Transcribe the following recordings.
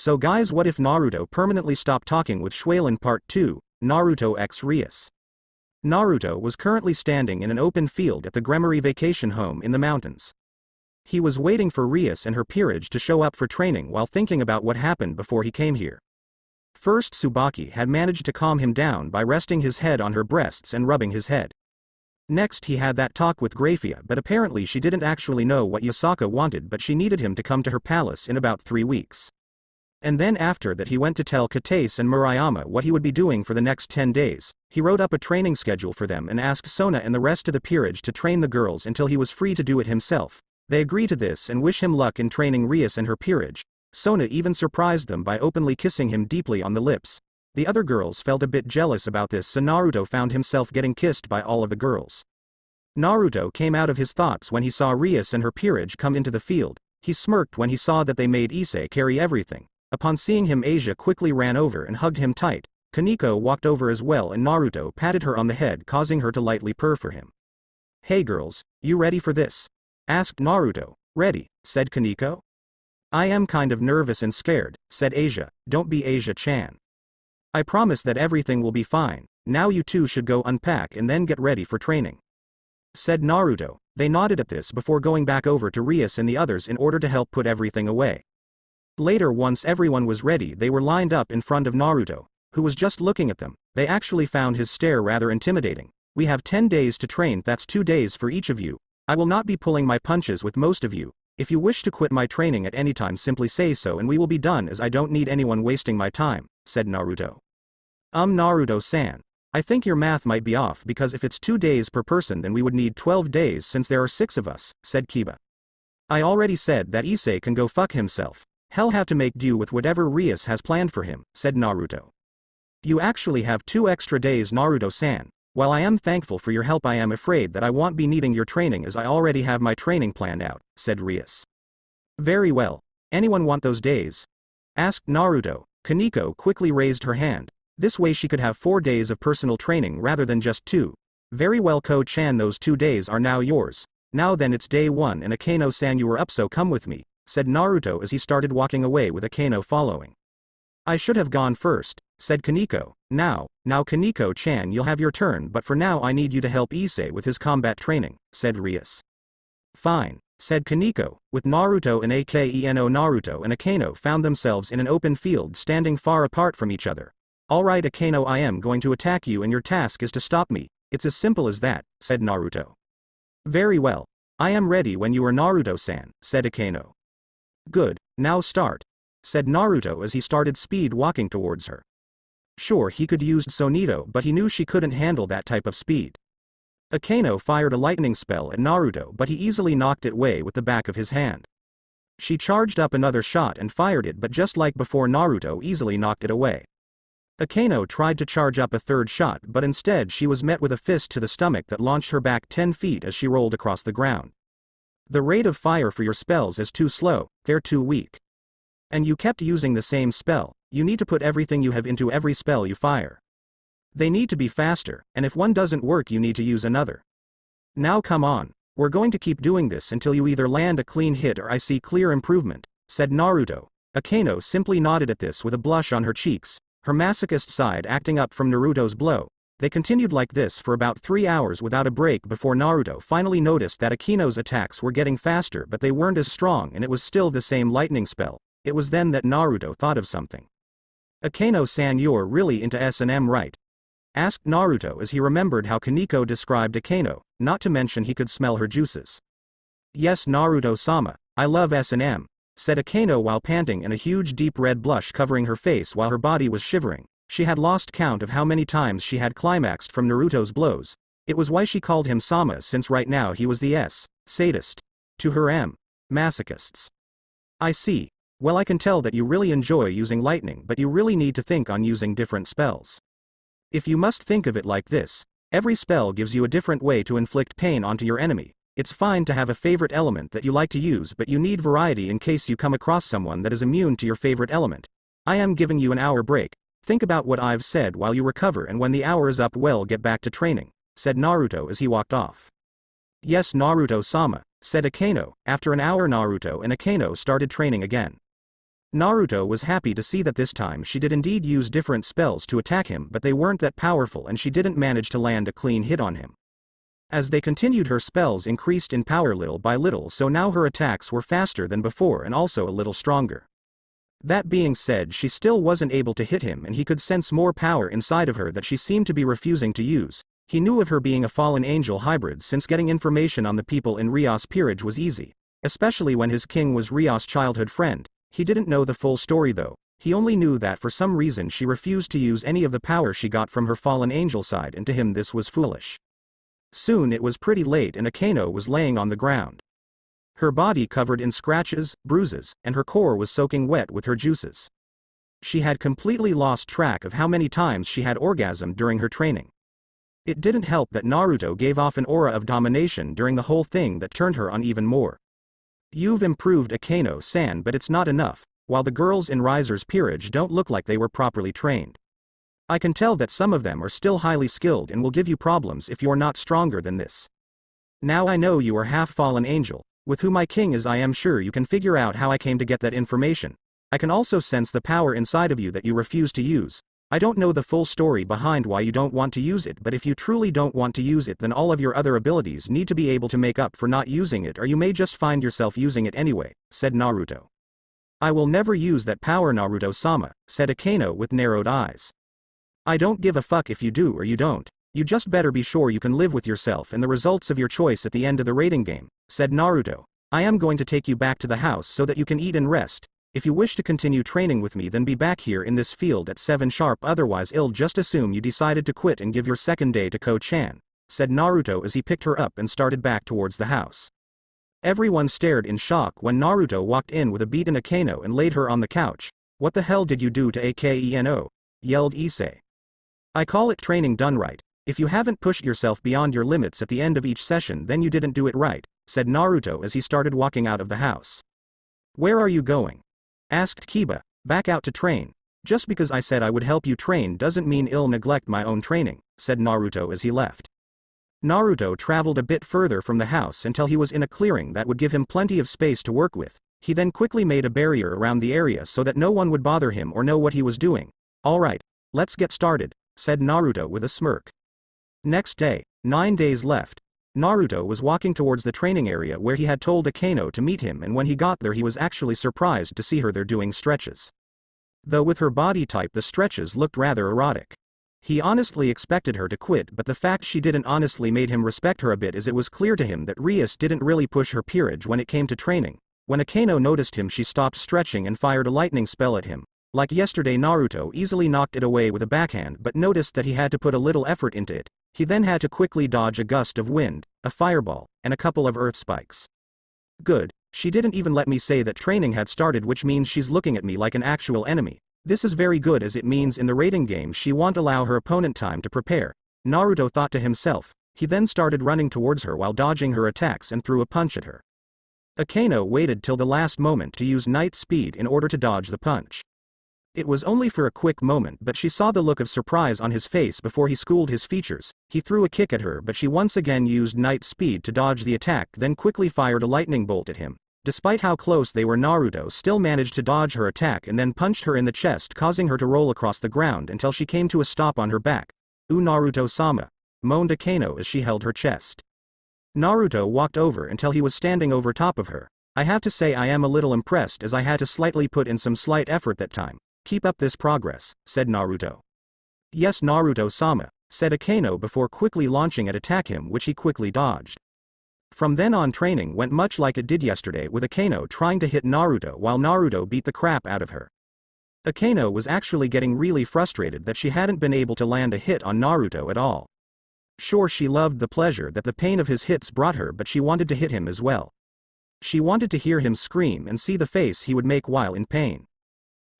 So guys, what if Naruto permanently stopped talking with Xuelan Part 2, Naruto x Rias? Naruto was currently standing in an open field at the Gremory vacation home in the mountains. He was waiting for Rias and her peerage to show up for training while thinking about what happened before he came here. First, Tsubaki had managed to calm him down by resting his head on her breasts and rubbing his head. Next he had that talk with Graphia, but apparently she didn't actually know what Yasaka wanted, but she needed him to come to her palace in about 3 weeks. And then after that he went to tell Katase and Murayama what he would be doing for the next 10 days, he wrote up a training schedule for them and asked Sona and the rest of the peerage to train the girls until he was free to do it himself. They agree to this and wish him luck in training Rias and her peerage. Sona even surprised them by openly kissing him deeply on the lips. The other girls felt a bit jealous about this, so Naruto found himself getting kissed by all of the girls. Naruto came out of his thoughts when he saw Rias and her peerage come into the field. He smirked when he saw that they made Issei carry everything. Upon seeing him, Asia quickly ran over and hugged him tight. Kaneko walked over as well and Naruto patted her on the head, causing her to lightly purr for him. "Hey girls, you ready for this?" asked Naruto. "Ready," said Kaneko. "I am kind of nervous and scared," said Asia. "Don't be, Asia-chan. I promise that everything will be fine. Now you two should go unpack and then get ready for training," said Naruto. They nodded at this before going back over to Rias and the others in order to help put everything away. Later, once everyone was ready, they were lined up in front of Naruto, who was just looking at them. They actually found his stare rather intimidating. "We have 10 days to train, that's 2 days for each of you. I will not be pulling my punches with most of you. If you wish to quit my training at any time, simply say so and we will be done, as I don't need anyone wasting my time," said Naruto. Naruto-san. I think your math might be off, because if it's 2 days per person then we would need 12 days since there are 6 of us, said Kiba. I already said that Issei can go fuck himself. He'll have to make do with whatever Rias has planned for him, said Naruto. You actually have 2 extra days, Naruto-san. While I am thankful for your help, I am afraid that I won't be needing your training as I already have my training planned out, said Rias. Very well. Anyone want those days? Asked Naruto. Kaneko quickly raised her hand. This way she could have 4 days of personal training rather than just 2. Very well, Ko-chan, those 2 days are now yours. Now then, it's day 1 and Akeno-san, you were up, so come with me, said Naruto as he started walking away with Akeno following. I should have gone first, said Kaneko. Now Kaneko-chan, you'll have your turn, but for now I need you to help Issei with his combat training, said Rias. Fine, said Kaneko. With Naruto and Akeno, Naruto and Akeno found themselves in an open field standing far apart from each other. Alright Akeno, I am going to attack you and your task is to stop me. It's as simple as that, said Naruto. Very well. I am ready when you are, Naruto-san, said Akeno. Good, now start, said Naruto as he started speed walking towards her. Sure, he could use Sonito, but he knew she couldn't handle that type of speed. Akeno fired a lightning spell at Naruto, but he easily knocked it away with the back of his hand. She charged up another shot and fired it, but just like before, Naruto easily knocked it away. Akeno tried to charge up a third shot, but instead she was met with a fist to the stomach that launched her back 10 feet as she rolled across the ground. The rate of fire for your spells is too slow, they're too weak. And you kept using the same spell. You need to put everything you have into every spell you fire. They need to be faster, and if one doesn't work you need to use another. Now come on, we're going to keep doing this until you either land a clean hit or I see clear improvement, said Naruto. Akeno simply nodded at this with a blush on her cheeks, her masochist side acting up from Naruto's blow. They continued like this for about 3 hours without a break before Naruto finally noticed that Akeno's attacks were getting faster, but they weren't as strong and it was still the same lightning spell. It was then that Naruto thought of something. Akeno-san, you're really into S&M, right? Asked Naruto as he remembered how Kaneko described Akeno, not to mention he could smell her juices. Yes, Naruto-sama, I love S&M, said Akeno while panting and a huge deep red blush covering her face while her body was shivering. She had lost count of how many times she had climaxed from Naruto's blows. It was why she called him Sama, since right now he was the sadist to her masochists. I see. Well, I can tell that you really enjoy using lightning, but you really need to think on using different spells. If you must think of it like this, every spell gives you a different way to inflict pain onto your enemy. It's fine to have a favorite element that you like to use, but you need variety in case you come across someone that is immune to your favorite element. I am giving you an hour break. Think about what I've said while you recover, and when the hour is up, well, get back to training, said Naruto as he walked off. Yes, Naruto-sama, said Akeno. After an hour, Naruto and Akeno started training again. Naruto was happy to see that this time she did indeed use different spells to attack him, but they weren't that powerful and she didn't manage to land a clean hit on him. As they continued, her spells increased in power little by little, so now her attacks were faster than before and also a little stronger. That being said, she still wasn't able to hit him and he could sense more power inside of her that she seemed to be refusing to use. He knew of her being a fallen angel hybrid since getting information on the people in Rios' peerage was easy, especially when his king was Rios' childhood friend. He didn't know the full story though. He only knew that for some reason she refused to use any of the power she got from her fallen angel side, and to him this was foolish. Soon it was pretty late and Akeno was laying on the ground. Her body covered in scratches, bruises, and her core was soaking wet with her juices. She had completely lost track of how many times she had orgasmed during her training. It didn't help that Naruto gave off an aura of domination during the whole thing that turned her on even more. "You've improved, Akeno-san, but it's not enough. While the girls in Riser's peerage don't look like they were properly trained. I can tell that some of them are still highly skilled and will give you problems if you're not stronger than this. Now I know you are half fallen angel, with who my king is. I am sure you can figure out how I came to get that information. I can also sense the power inside of you that you refuse to use. I don't know the full story behind why you don't want to use it, but if you truly don't want to use it, then all of your other abilities need to be able to make up for not using it, or you may just find yourself using it anyway," said Naruto. "I will never use that power, Naruto-sama," said Akeno with narrowed eyes. "I don't give a fuck if you do or you don't. You just better be sure you can live with yourself and the results of your choice at the end of the rating game," said Naruto. "I am going to take you back to the house so that you can eat and rest. If you wish to continue training with me, then be back here in this field at 7 sharp, otherwise I'll just assume you decided to quit and give your second day to Ko-chan," said Naruto as he picked her up and started back towards the house. Everyone stared in shock when Naruto walked in with a beaten Akeno and laid her on the couch. "What the hell did you do to Akeno?" yelled Issei. "I call it training done right. If you haven't pushed yourself beyond your limits at the end of each session, then you didn't do it right," said Naruto as he started walking out of the house. "Where are you going?" asked Kiba. "Back out to train. Just because I said I would help you train doesn't mean I'll neglect my own training," said Naruto as he left. Naruto traveled a bit further from the house until he was in a clearing that would give him plenty of space to work with. He then quickly made a barrier around the area so that no one would bother him or know what he was doing. "Alright, let's get started," said Naruto with a smirk. Next day, 9 days left. Naruto was walking towards the training area where he had told Akeno to meet him, and when he got there he was actually surprised to see her there doing stretches. Though with her body type the stretches looked rather erotic. He honestly expected her to quit, but the fact she didn't honestly made him respect her a bit, as it was clear to him that Rias didn't really push her peerage when it came to training. When Akeno noticed him, she stopped stretching and fired a lightning spell at him. Like yesterday, Naruto easily knocked it away with a backhand, but noticed that he had to put a little effort into it. He then had to quickly dodge a gust of wind, a fireball, and a couple of earth spikes. "Good, she didn't even let me say that training had started, which means she's looking at me like an actual enemy. This is very good, as it means in the rating game she won't allow her opponent time to prepare," Naruto thought to himself. He then started running towards her while dodging her attacks and threw a punch at her. Akeno waited till the last moment to use night speed in order to dodge the punch. It was only for a quick moment, but she saw the look of surprise on his face before he schooled his features. He threw a kick at her, but she once again used night speed to dodge the attack, then quickly fired a lightning bolt at him. Despite how close they were, Naruto still managed to dodge her attack and then punched her in the chest, causing her to roll across the ground until she came to a stop on her back. "Ooh, Naruto-sama," moaned Akeno as she held her chest. Naruto walked over until he was standing over top of her. "I have to say I am a little impressed, as I had to slightly put in some slight effort that time. Keep up this progress," said Naruto. "Yes, Naruto-sama," said Akeno before quickly launching an attack him, which he quickly dodged. From then on, training went much like it did yesterday, with Akeno trying to hit Naruto while Naruto beat the crap out of her. Akeno was actually getting really frustrated that she hadn't been able to land a hit on Naruto at all. Sure, she loved the pleasure that the pain of his hits brought her, but she wanted to hit him as well. She wanted to hear him scream and see the face he would make while in pain.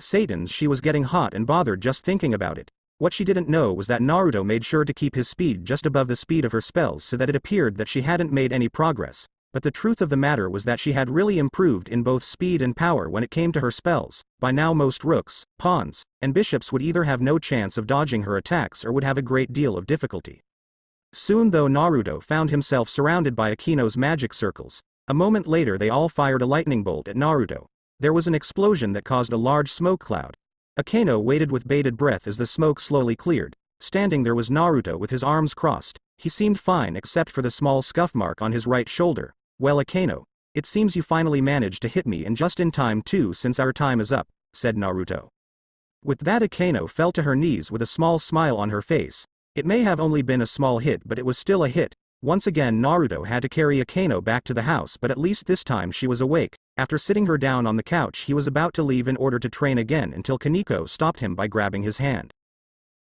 Satans, she was getting hot and bothered just thinking about it. What she didn't know was that Naruto made sure to keep his speed just above the speed of her spells, so that it appeared that she hadn't made any progress. But the truth of the matter was that she had really improved in both speed and power when it came to her spells. By now most rooks, pawns, and bishops would either have no chance of dodging her attacks or would have a great deal of difficulty. Soon though, Naruto found himself surrounded by Akeno's magic circles. A moment later they all fired a lightning bolt at Naruto. There was an explosion that caused a large smoke cloud. Akaino waited with bated breath as the smoke slowly cleared. Standing there was Naruto with his arms crossed. He seemed fine except for the small scuff mark on his right shoulder. "Well, Akaino, it seems you finally managed to hit me, and just in time too, since our time is up," said Naruto. With that, Akaino fell to her knees with a small smile on her face. It may have only been a small hit, but it was still a hit. Once again Naruto had to carry Akaino back to the house, but at least this time she was awake. After sitting her down on the couch, he was about to leave in order to train again until Kaneko stopped him by grabbing his hand.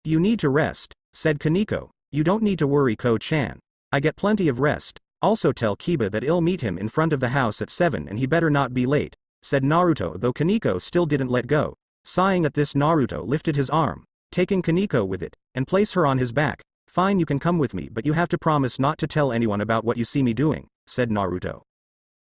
"You need to rest," said Kaneko. "You don't need to worry, Ko-chan. I get plenty of rest. Also tell Kiba that I'll meet him in front of the house at 7 and he better not be late," said Naruto, though Kaneko still didn't let go. Sighing at this, Naruto lifted his arm, taking Kaneko with it, and place her on his back. "Fine, you can come with me, but you have to promise not to tell anyone about what you see me doing," said Naruto.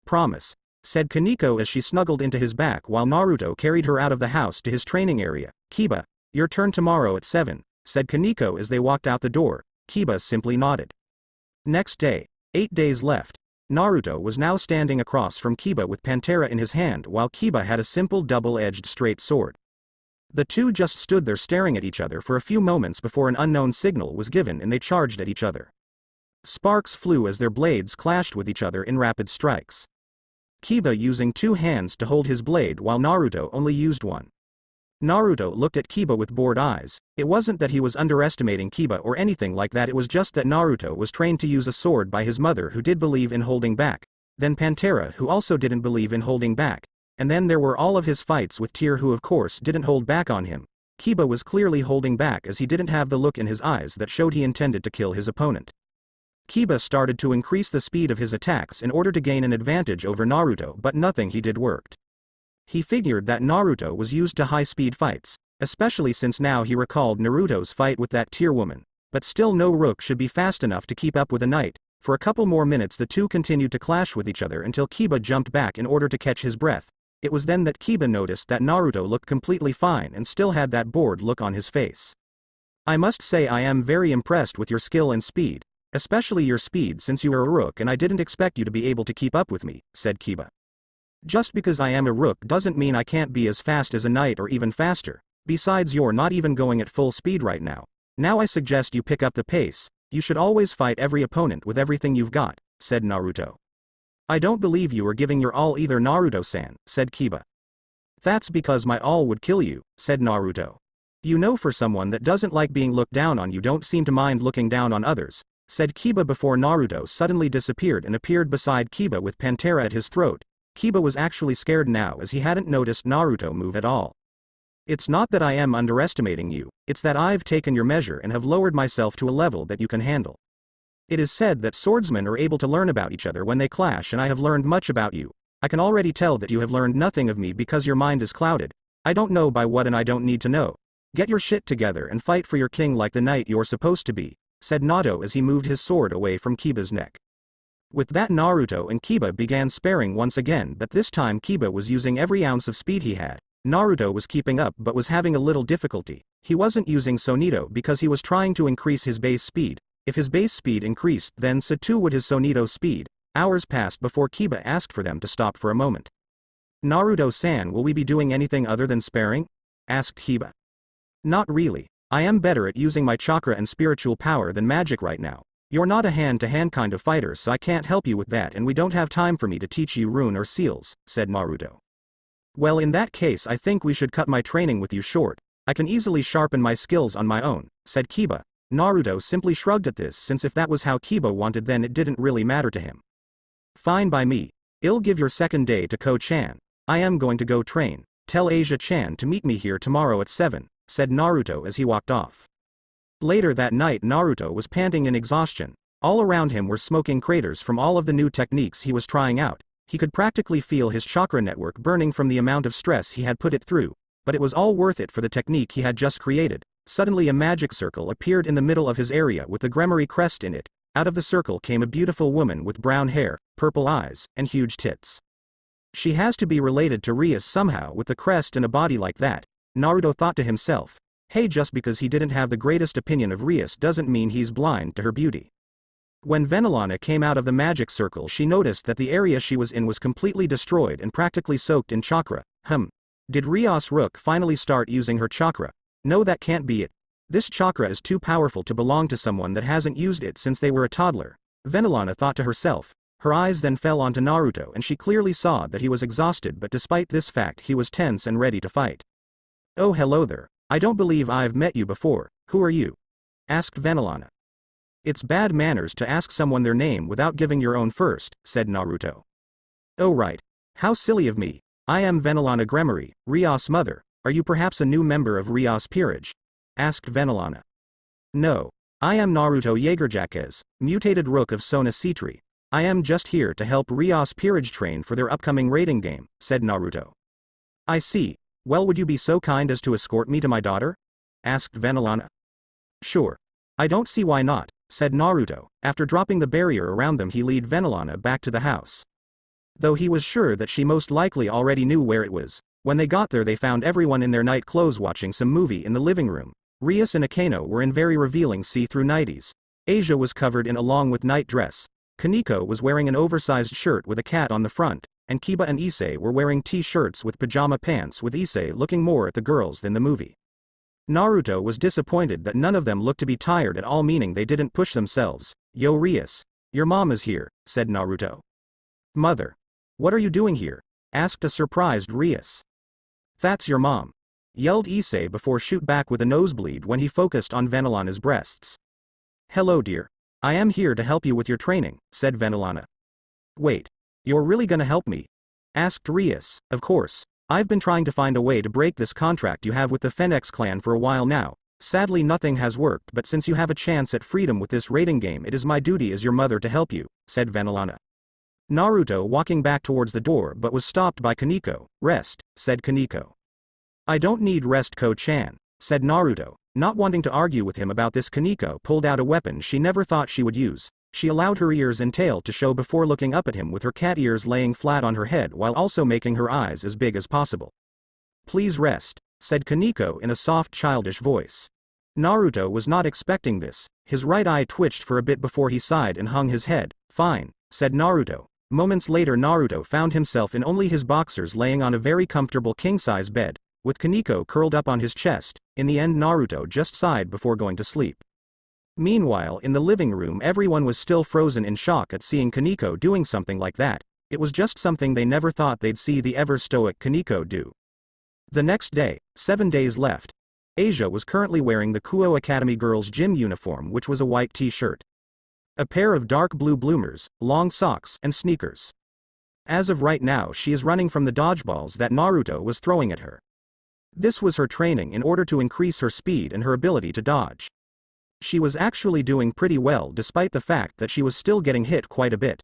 "Promise," said Kaneko as she snuggled into his back while Naruto carried her out of the house to his training area. "Kiba, your turn tomorrow at 7, said Kaneko as they walked out the door. Kiba simply nodded. Next day, 8 days left. Naruto was now standing across from Kiba with Pantera in his hand while Kiba had a simple double-edged straight sword. The two just stood there staring at each other for a few moments before an unknown signal was given and they charged at each other. Sparks flew as their blades clashed with each other in rapid strikes. Kiba using 2 hands to hold his blade while Naruto only used 1. Naruto looked at Kiba with bored eyes. It wasn't that he was underestimating Kiba or anything like that, it was just that Naruto was trained to use a sword by his mother who did believe in holding back, then Pantera who also didn't believe in holding back, and then there were all of his fights with Tyr who of course didn't hold back on him. Kiba was clearly holding back as he didn't have the look in his eyes that showed he intended to kill his opponent. Kiba started to increase the speed of his attacks in order to gain an advantage over Naruto, but nothing he did worked. He figured that Naruto was used to high-speed fights, especially since now he recalled Naruto's fight with that Tyr woman, but still no Rook should be fast enough to keep up with a knight. For a couple more minutes the two continued to clash with each other until Kiba jumped back in order to catch his breath. It was then that Kiba noticed that Naruto looked completely fine and still had that bored look on his face. "I must say I am very impressed with your skill and speed, especially your speed since you are a Rook and I didn't expect you to be able to keep up with me," said Kiba. "Just because I am a Rook doesn't mean I can't be as fast as a knight or even faster. Besides, you're not even going at full speed right now. Now I suggest you pick up the pace. You should always fight every opponent with everything you've got," said Naruto. "I don't believe you are giving your all either, Naruto-san," said Kiba. "That's because my all would kill you," said Naruto. "You know, for someone that doesn't like being looked down on, you don't seem to mind looking down on others," said Kiba before Naruto suddenly disappeared and appeared beside Kiba with Pantera at his throat. Kiba was actually scared now as he hadn't noticed Naruto move at all. "It's not that I am underestimating you, it's that I've taken your measure and have lowered myself to a level that you can handle. It is said that swordsmen are able to learn about each other when they clash, and I have learned much about you. I can already tell that you have learned nothing of me because your mind is clouded. I don't know by what and I don't need to know. Get your shit together and fight for your king like the knight you're supposed to be," said Naruto as he moved his sword away from Kiba's neck. With that, Naruto and Kiba began sparring once again, but this time Kiba was using every ounce of speed he had. Naruto was keeping up but was having a little difficulty. He wasn't using Sonito because he was trying to increase his base speed. If his base speed increased, then so too would his Sonito speed. Hours passed before Kiba asked for them to stop for a moment. "Naruto-san, will we be doing anything other than sparring?" asked Kiba. "Not really. I am better at using my chakra and spiritual power than magic right now. You're not a hand-to-hand kind of fighter, so I can't help you with that, and we don't have time for me to teach you rune or seals," said Naruto. "Well, in that case I think we should cut my training with you short. I can easily sharpen my skills on my own," said Kiba. Naruto simply shrugged at this, since if that was how Kiba wanted then it didn't really matter to him. "Fine by me. I'll give your second day to Ko-chan. I am going to go train. Tell Asia-chan to meet me here tomorrow at 7, said Naruto as he walked off. Later that night Naruto was panting in exhaustion. All around him were smoking craters from all of the new techniques he was trying out. He could practically feel his chakra network burning from the amount of stress he had put it through, but it was all worth it for the technique he had just created. Suddenly a magic circle appeared in the middle of his area with the Gremory crest in it. Out of the circle came a beautiful woman with brown hair, purple eyes, and huge tits. She has to be related to Rias somehow with the crest and a body like that, Naruto thought to himself. Hey, just because he didn't have the greatest opinion of Rias doesn't mean he's blind to her beauty. When Venelana came out of the magic circle, she noticed that the area she was in was completely destroyed and practically soaked in chakra. Did Rios Rook finally start using her chakra? No, that can't be it. This chakra is too powerful to belong to someone that hasn't used it since they were a toddler, Venelana thought to herself. Her eyes then fell onto Naruto and she clearly saw that he was exhausted, but despite this fact he was tense and ready to fight. Oh, hello there. I don't believe I've met you before. Who are you? Asked Venelana. It's bad manners to ask someone their name without giving your own first, said Naruto. Oh right. How silly of me. I am Venelana Gremory, Rios' mother. Are you perhaps a new member of Rios' peerage? Asked Venelana. No. I am Naruto Jaegerjaquez, mutated rook of Sona Citri. I am just here to help Rios' peerage train for their upcoming raiding game, said Naruto. I see. Well, would you be so kind as to escort me to my daughter? Asked Venelana. Sure. I don't see why not, said Naruto. After dropping the barrier around them he led Venelana back to the house. Though he was sure that she most likely already knew where it was, when they got there they found everyone in their night clothes watching some movie in the living room. Rios and Akeno were in very revealing see-through nighties. Asia was covered in a long-with night dress. Kaneko was wearing an oversized shirt with a cat on the front, and Kiba and Issei were wearing t-shirts with pajama pants, with Issei looking more at the girls than the movie. Naruto was disappointed that none of them looked to be tired at all, meaning they didn't push themselves. Yo Rios, your mom is here, said Naruto. Mother. What are you doing here? Asked a surprised Rios. That's your mom. Yelled Issei before shoot back with a nosebleed when he focused on Venelana's breasts. Hello dear. I am here to help you with your training, said Venelana. Wait. You're really gonna help me? Asked Rios. Of course. I've been trying to find a way to break this contract you have with the Phoenix clan for a while now. Sadly nothing has worked, but since you have a chance at freedom with this raiding game it is my duty as your mother to help you, said Venelana. Naruto walking back towards the door but was stopped by Kaneko. Rest, said Kaneko. I don't need rest Ko-chan, said Naruto. Not wanting to argue with him about this, Kaneko pulled out a weapon she never thought she would use. She allowed her ears and tail to show before looking up at him, with her cat ears laying flat on her head while also making her eyes as big as possible. Please rest, said Kaneko in a soft childish voice. Naruto was not expecting this. His right eye twitched for a bit before he sighed and hung his head. Fine, said Naruto. Moments later Naruto found himself in only his boxers laying on a very comfortable king-size bed, with Kaneko curled up on his chest. In the end Naruto just sighed before going to sleep. Meanwhile in the living room everyone was still frozen in shock at seeing Kaneko doing something like that. It was just something they never thought they'd see the ever-stoic Kaneko do. The next day, 7 days left. Asia was currently wearing the Kuo Academy girls' gym uniform, which was a white t-shirt, a pair of dark blue bloomers, long socks, and sneakers. As of right now she is running from the dodgeballs that Naruto was throwing at her. This was her training in order to increase her speed and her ability to dodge. She was actually doing pretty well despite the fact that she was still getting hit quite a bit.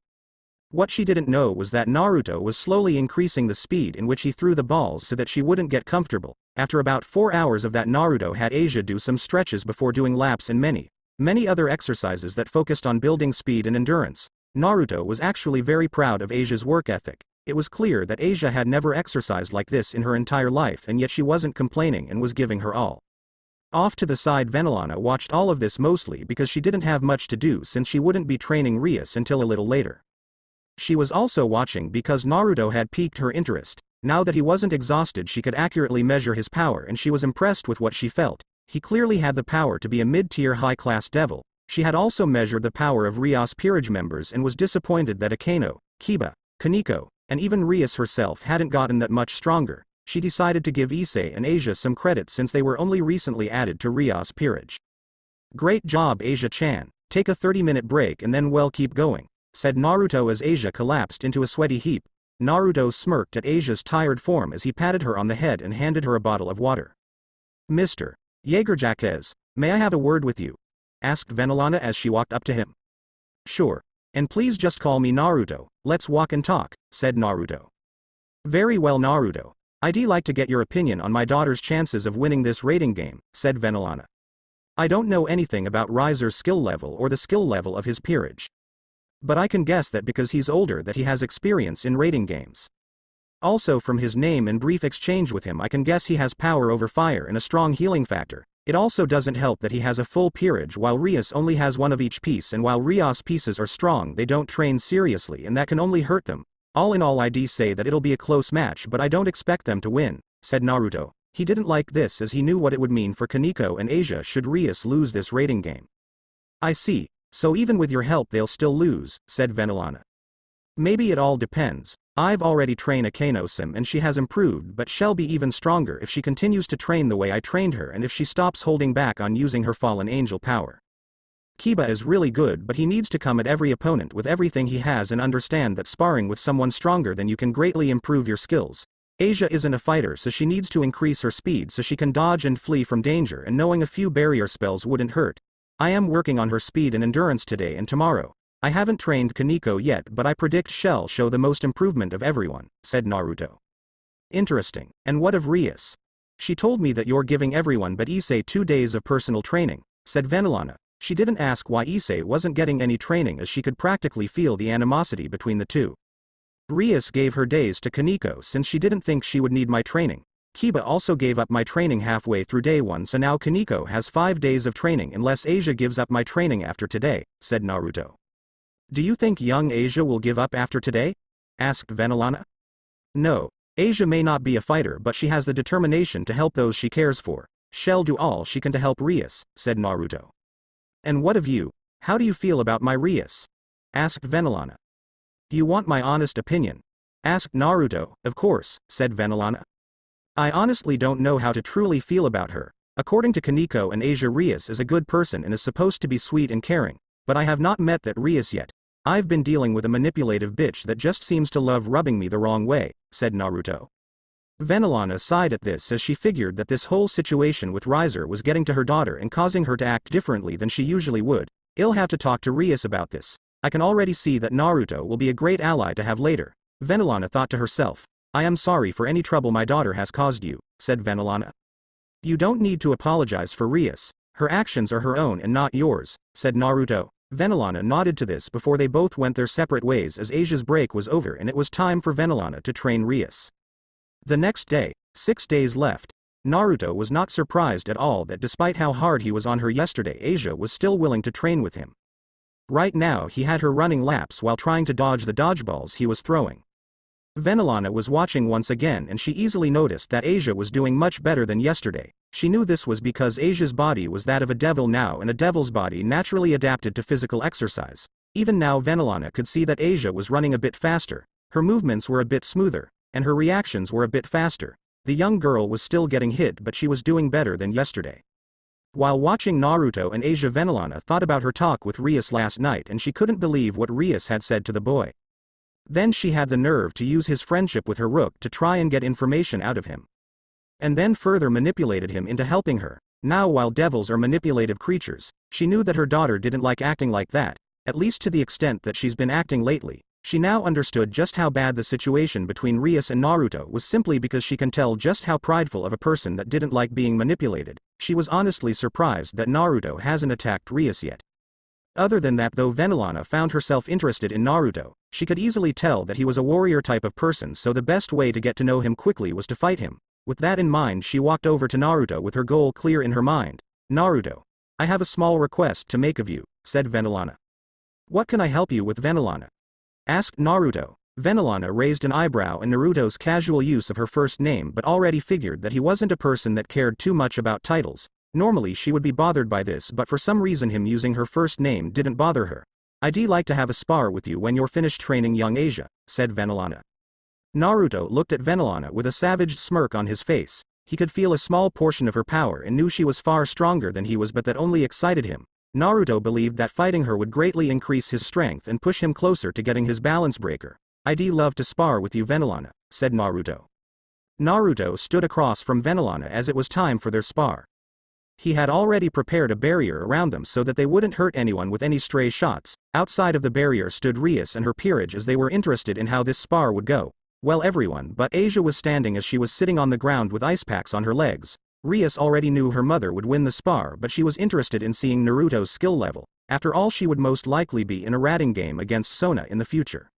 What she didn't know was that Naruto was slowly increasing the speed in which he threw the balls so that she wouldn't get comfortable. After about 4 hours of that, Naruto had Asia do some stretches before doing laps and many other exercises that focused on building speed and endurance. Naruto was actually very proud of Asia's work ethic. It was clear that Asia had never exercised like this in her entire life, and yet she wasn't complaining and was giving her all. Off to the side Venelana watched all of this mostly because she didn't have much to do since she wouldn't be training Rios until a little later. She was also watching because Naruto had piqued her interest. Now that he wasn't exhausted she could accurately measure his power and she was impressed with what she felt. He clearly had the power to be a mid-tier high-class devil. She had also measured the power of Rios' peerage members and was disappointed that Akeno, Kiba, Kaneko, and even Rios herself hadn't gotten that much stronger. She decided to give Issei and Asia some credit since they were only recently added to Rios' peerage. Great job Asia-chan, take a 30-minute break and then well keep going, said Naruto as Asia collapsed into a sweaty heap. Naruto smirked at Asia's tired form as he patted her on the head and handed her a bottle of water. Mr. Jaegerjaquez, may I have a word with you? Asked Venelana as she walked up to him. Sure. And please just call me Naruto, let's walk and talk, said Naruto. Very well Naruto. I'd like to get your opinion on my daughter's chances of winning this raiding game, said Venelana. I don't know anything about Riser's skill level or the skill level of his peerage. But I can guess that because he's older that he has experience in raiding games. Also from his name and brief exchange with him I can guess he has power over fire and a strong healing factor. It also doesn't help that he has a full peerage while Rios only has one of each piece, and while Rios' pieces are strong they don't train seriously and that can only hurt them. All in all, I'd say that it'll be a close match, but I don't expect them to win, said Naruto. He didn't like this as he knew what it would mean for Kaneko and Asia should Rias lose this rating game. I see, so even with your help they'll still lose, said Venelana. Maybe it all depends. I've already trained Akano-sim and she has improved, but she'll be even stronger if she continues to train the way I trained her and if she stops holding back on using her fallen angel power. Kiba is really good, but he needs to come at every opponent with everything he has and understand that sparring with someone stronger than you can greatly improve your skills. Asia isn't a fighter, so she needs to increase her speed so she can dodge and flee from danger, and knowing a few barrier spells wouldn't hurt. I am working on her speed and endurance today and tomorrow. I haven't trained Kaneko yet, but I predict she'll show the most improvement of everyone, said Naruto. Interesting. And what of Rias? She told me that you're giving everyone but Issei 2 days of personal training, said Venelana. She didn't ask why Issei wasn't getting any training as she could practically feel the animosity between the two. Rias gave her days to Kaneko since she didn't think she would need my training. Kiba also gave up my training halfway through day 1, so now Kaneko has 5 days of training unless Asia gives up my training after today, said Naruto. Do you think young Asia will give up after today? Asked Venelana. No, Asia may not be a fighter, but she has the determination to help those she cares for. She'll do all she can to help Rias, said Naruto. And what of you? How do you feel about my Rias? Asked Venelana. Do you want my honest opinion? Asked Naruto. Of course, said Venelana. I honestly don't know how to truly feel about her. According to Kaneko and Asia, Rias is a good person and is supposed to be sweet and caring, but I have not met that Rias yet. I've been dealing with a manipulative bitch that just seems to love rubbing me the wrong way, said Naruto. Venelana sighed at this as she figured that this whole situation with Riser was getting to her daughter and causing her to act differently than she usually would. I'll have to talk to Rias about this. I can already see that Naruto will be a great ally to have later. Venelana thought to herself. I am sorry for any trouble my daughter has caused you, said Venelana. You don't need to apologize for Rias. Her actions are her own and not yours, said Naruto. Venelana nodded to this before they both went their separate ways as Asia's break was over and it was time for Venelana to train Rias. The next day, 6 days left. Naruto was not surprised at all that despite how hard he was on her yesterday, Asia was still willing to train with him. Right now he had her running laps while trying to dodge the dodgeballs he was throwing. Venelana was watching once again and she easily noticed that Asia was doing much better than yesterday. She knew this was because Asia's body was that of a devil now, and a devil's body naturally adapted to physical exercise. Even now Venelana could see that Asia was running a bit faster, her movements were a bit smoother, and her reactions were a bit faster. The young girl was still getting hit, but she was doing better than yesterday. While watching Naruto and Asia, Venelana thought about her talk with Rias last night and she couldn't believe what Rias had said to the boy. Then she had the nerve to use his friendship with her rook to try and get information out of him. And then further manipulated him into helping her. Now while devils are manipulative creatures, she knew that her daughter didn't like acting like that, at least to the extent that she's been acting lately. She now understood just how bad the situation between Rias and Naruto was simply because she can tell just how prideful of a person that didn't like being manipulated. She was honestly surprised that Naruto hasn't attacked Rias yet. Other than that though, Venelana found herself interested in Naruto. She could easily tell that he was a warrior type of person, so the best way to get to know him quickly was to fight him. With that in mind, she walked over to Naruto with her goal clear in her mind. Naruto, I have a small request to make of you, said Venelana. What can I help you with, Venelana? Asked Naruto. Venelana raised an eyebrow in Naruto's casual use of her first name, but already figured that he wasn't a person that cared too much about titles. Normally she would be bothered by this, but for some reason him using her first name didn't bother her. I'd like to have a spar with you when you're finished training young Asia, said Venelana. Naruto looked at Venelana with a savage smirk on his face. He could feel a small portion of her power and knew she was far stronger than he was, but that only excited him. Naruto believed that fighting her would greatly increase his strength and push him closer to getting his balance breaker. I'd love to spar with you, Venelana, said Naruto. Naruto stood across from Venelana as it was time for their spar. He had already prepared a barrier around them so that they wouldn't hurt anyone with any stray shots. Outside of the barrier stood Rias and her peerage as they were interested in how this spar would go. Well, everyone but Asia was standing as she was sitting on the ground with ice packs on her legs. Rias already knew her mother would win the spar, but she was interested in seeing Naruto's skill level. After all, she would most likely be in a ratting game against Sona in the future.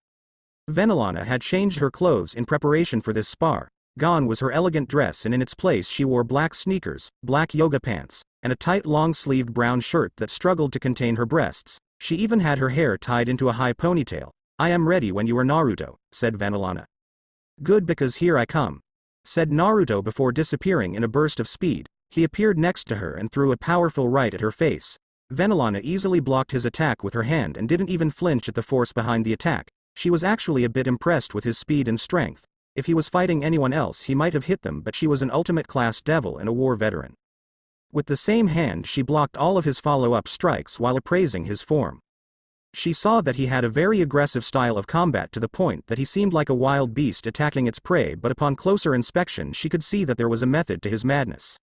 Venelana had changed her clothes in preparation for this spar. Gone was her elegant dress, and in its place she wore black sneakers, black yoga pants, and a tight long-sleeved brown shirt that struggled to contain her breasts. She even had her hair tied into a high ponytail. I am ready when you are, Naruto, said Vanillana. Good, because here I come, said Naruto before disappearing in a burst of speed. He appeared next to her and threw a powerful right at her face. Vanillana easily blocked his attack with her hand and didn't even flinch at the force behind the attack. She was actually a bit impressed with his speed and strength. If he was fighting anyone else he might have hit them, but she was an ultimate class devil and a war veteran. With the same hand she blocked all of his follow-up strikes while appraising his form. She saw that he had a very aggressive style of combat, to the point that he seemed like a wild beast attacking its prey, but upon closer inspection she could see that there was a method to his madness.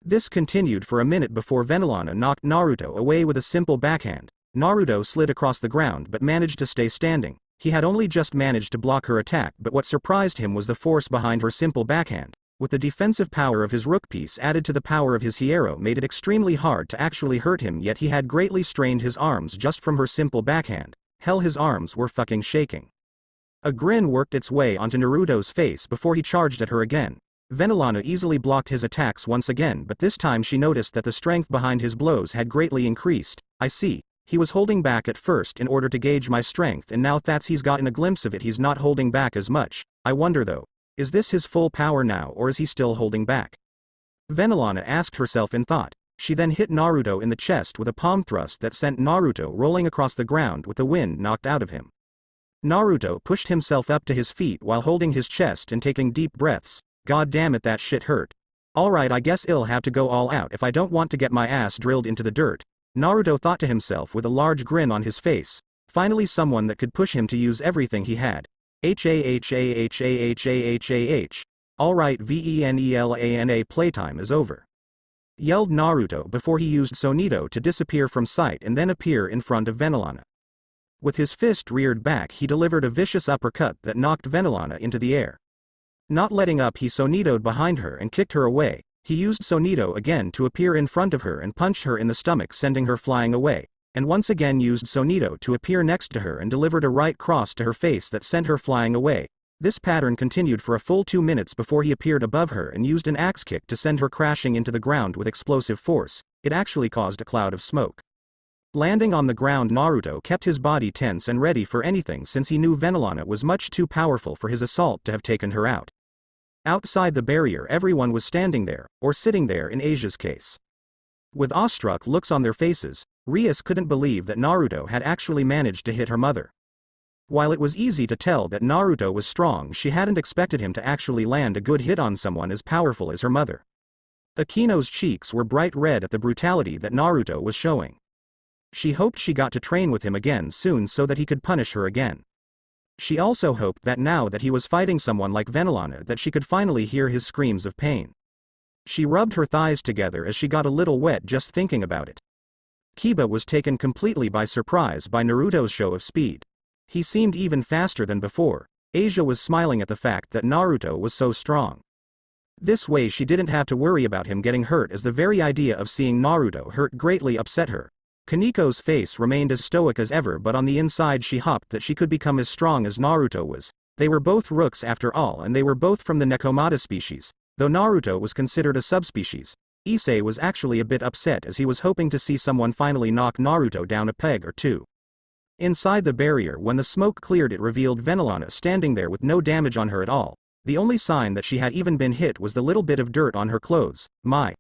This continued for a minute before Vanillana knocked Naruto away with a simple backhand. Naruto slid across the ground but managed to stay standing. He had only just managed to block her attack, but what surprised him was the force behind her simple backhand. With the defensive power of his rook piece added to the power of his hierro made it extremely hard to actually hurt him, yet he had greatly strained his arms just from her simple backhand. Hell, his arms were fucking shaking. A grin worked its way onto Naruto's face before he charged at her again. Vanillana easily blocked his attacks once again, but this time she noticed that the strength behind his blows had greatly increased. I see. He was holding back at first in order to gauge my strength, and now that he's gotten a glimpse of it he's not holding back as much. I wonder though, is this his full power now, or is he still holding back? Vanillana asked herself in thought. She then hit Naruto in the chest with a palm thrust that sent Naruto rolling across the ground with the wind knocked out of him. Naruto pushed himself up to his feet while holding his chest and taking deep breaths. God damn it, that shit hurt. Alright, I guess I'll have to go all out if I don't want to get my ass drilled into the dirt, Naruto thought to himself with a large grin on his face. Finally someone that could push him to use everything he had. Alright, Venelana, playtime is over, yelled Naruto before he used Sonito to disappear from sight and then appear in front of Vanillana. With his fist reared back he delivered a vicious uppercut that knocked Vanillana into the air. Not letting up, he Sonitoed behind her and kicked her away. He used Sonito again to appear in front of her and punched her in the stomach, sending her flying away, and once again used Sonito to appear next to her and delivered a right cross to her face that sent her flying away. This pattern continued for a full 2 minutes before he appeared above her and used an axe kick to send her crashing into the ground with explosive force. It actually caused a cloud of smoke. Landing on the ground, Naruto kept his body tense and ready for anything, since he knew Vanillana was much too powerful for his assault to have taken her out. Outside the barrier everyone was standing there, or sitting there in Asia's case, with awestruck looks on their faces. Rias couldn't believe that Naruto had actually managed to hit her mother. While it was easy to tell that Naruto was strong, she hadn't expected him to actually land a good hit on someone as powerful as her mother. Akino's cheeks were bright red at the brutality that Naruto was showing. She hoped she got to train with him again soon so that he could punish her again. She also hoped that now that he was fighting someone like Vanillana that she could finally hear his screams of pain. She rubbed her thighs together as she got a little wet just thinking about it. Kiba was taken completely by surprise by Naruto's show of speed. He seemed even faster than before. Asia was smiling at the fact that Naruto was so strong. This way she didn't have to worry about him getting hurt, as the very idea of seeing Naruto hurt greatly upset her. Kaniko's face remained as stoic as ever, but on the inside she hoped that she could become as strong as Naruto was. They were both rooks after all, and they were both from the Nekomata species, though Naruto was considered a subspecies. Issei was actually a bit upset as he was hoping to see someone finally knock Naruto down a peg or two. Inside the barrier, when the smoke cleared, it revealed Vanillana standing there with no damage on her at all. The only sign that she had even been hit was the little bit of dirt on her clothes. My,